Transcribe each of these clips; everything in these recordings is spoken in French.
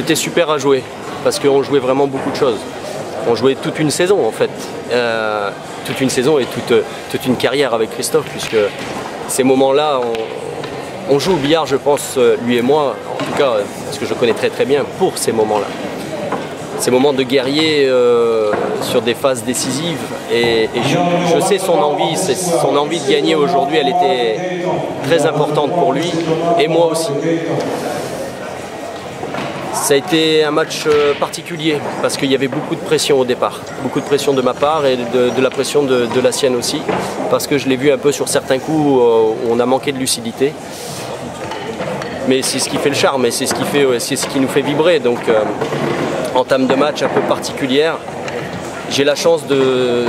C'était super à jouer parce qu'on jouait vraiment beaucoup de choses. On jouait toute une saison en fait, toute une saison et toute une carrière avec Christophe, puisque ces moments-là, on joue au billard, je pense, lui et moi, en tout cas, parce que je connais très très bien pour ces moments-là. Ces moments de guerrier sur des phases décisives, et je sais son envie de gagner aujourd'hui, elle était très importante pour lui et moi aussi. Ça a été un match particulier parce qu'il y avait beaucoup de pression au départ, beaucoup de pression de ma part et de la pression de la sienne aussi, parce que je l'ai vu un peu sur certains coups où on a manqué de lucidité. Mais c'est ce qui fait le charme et c'est ce qui nous fait vibrer. Donc entame de match un peu particulière. J'ai la chance de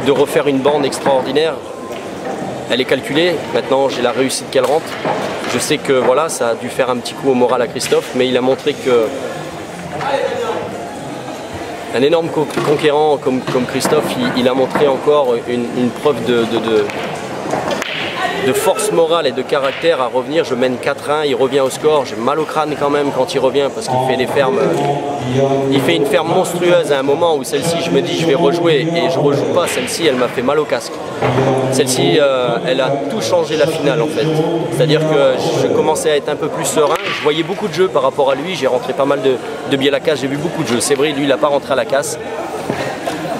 refaire une bande extraordinaire. Elle est calculée, maintenant j'ai la réussite qu'elle rentre. Je sais que voilà, ça a dû faire un petit coup au moral à Christophe, mais il a montré que un énorme conquérant comme Christophe, il a montré encore une preuve de force morale et de caractère à revenir. Je mène 4-1, il revient au score, j'ai mal au crâne quand même quand il revient parce qu'il fait des fermes. Il fait une ferme monstrueuse à un moment où celle-ci, je me dis je vais rejouer et je rejoue pas. Celle-ci, elle m'a fait mal au casque. Celle-ci, elle a tout changé la finale en fait. C'est-à-dire que je commençais à être un peu plus serein. Je voyais beaucoup de jeux par rapport à lui. J'ai rentré pas mal de billes à la casse. J'ai vu beaucoup de jeux. C'est vrai, lui, il n'a pas rentré à la casse.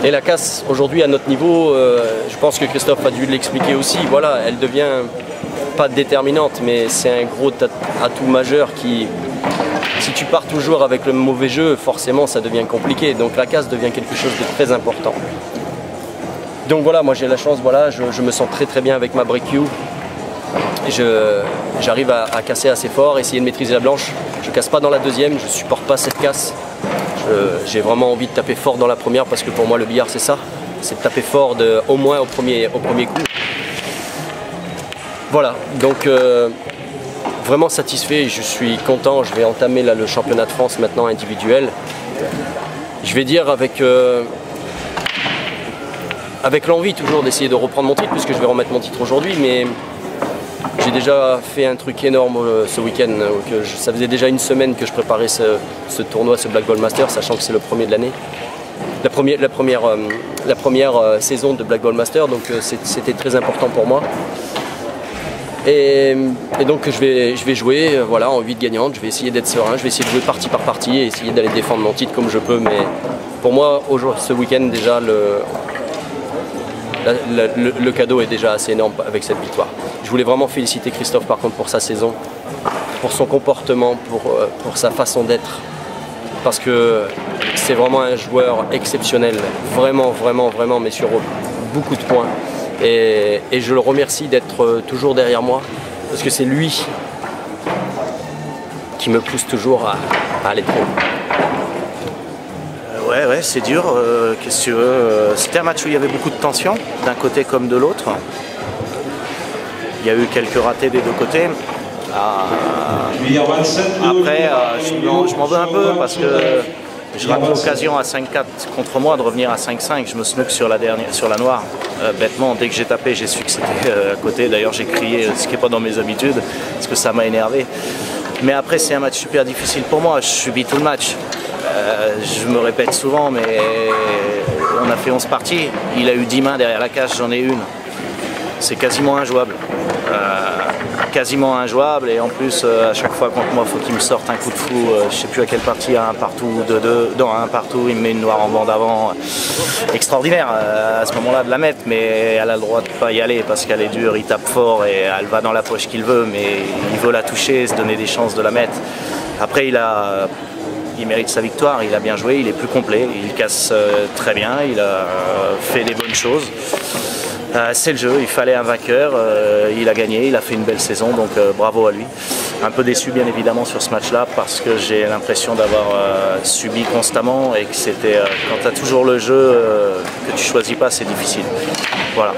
Et la casse, aujourd'hui, à notre niveau, je pense que Christophe a dû l'expliquer aussi. Voilà, elle devient pas déterminante, mais c'est un gros atout majeur qui, si tu pars toujours avec le mauvais jeu, forcément, ça devient compliqué. Donc la casse devient quelque chose de très important. Donc voilà, moi j'ai la chance, voilà, je me sens très très bien avec ma break cue. J'arrive à casser assez fort, essayer de maîtriser la blanche. Je casse pas dans la deuxième, je supporte pas cette casse. J'ai vraiment envie de taper fort dans la première parce que pour moi le billard c'est ça, c'est de taper fort au moins au premier coup. Voilà, donc vraiment satisfait, je suis content, je vais entamer là, le championnat de France maintenant individuel. Je vais dire avec l'envie toujours d'essayer de reprendre mon titre, puisque je vais remettre mon titre aujourd'hui, mais j'ai déjà fait un truc énorme ce week-end. Ça faisait déjà une semaine que je préparais ce tournoi, ce Black Ball Master, sachant que c'est le premier de l'année. La première saison de Black Ball Master, donc c'était très important pour moi. Et donc je vais jouer voilà, en 8 gagnantes, je vais essayer d'être serein, je vais essayer de jouer partie par partie et essayer d'aller défendre mon titre comme je peux. Mais pour moi, ce week-end déjà, le cadeau est déjà assez énorme avec cette victoire. Je voulais vraiment féliciter Christophe par contre pour sa saison, pour son comportement, pour sa façon d'être. Parce que c'est vraiment un joueur exceptionnel, vraiment, vraiment, vraiment, mais sur beaucoup de points. Et je le remercie d'être toujours derrière moi, parce que c'est lui qui me pousse toujours à aller trop. Ouais, c'est dur. Qu'est-ce que tu veux? C'était un match où il y avait beaucoup de tension, d'un côté comme de l'autre. Il y a eu quelques ratés des deux côtés. Après, je m'en veux un peu parce que je rate l'occasion à 5-4 contre moi de revenir à 5-5. Je me snook sur la noire. Bêtement, dès que j'ai tapé, j'ai su que c'était à côté. D'ailleurs, j'ai crié, ce qui n'est pas dans mes habitudes, parce que ça m'a énervé. Mais après, c'est un match super difficile pour moi. Je subis tout le match. Je me répète souvent, mais on a fait 11 parties. Il a eu 10 mains derrière la cage, j'en ai une. C'est quasiment injouable. Quasiment injouable, et en plus à chaque fois contre moi il faut qu'il me sorte un coup de fou, je sais plus à quelle partie, à un partout, dans un partout, il me met une noire en bande avant, extraordinaire à ce moment là de la mettre, mais elle a le droit de pas y aller parce qu'elle est dure, il tape fort et elle va dans la poche qu'il veut, mais il veut la toucher, se donner des chances de la mettre. Après il mérite sa victoire, il a bien joué, il est plus complet, il casse très bien, il a fait des bonnes choses. C'est le jeu, il fallait un vainqueur, il a gagné, il a fait une belle saison, donc bravo à lui. Un peu déçu bien évidemment sur ce match-là parce que j'ai l'impression d'avoir subi constamment et que c'était quand tu as toujours le jeu que tu choisis pas, c'est difficile. Voilà.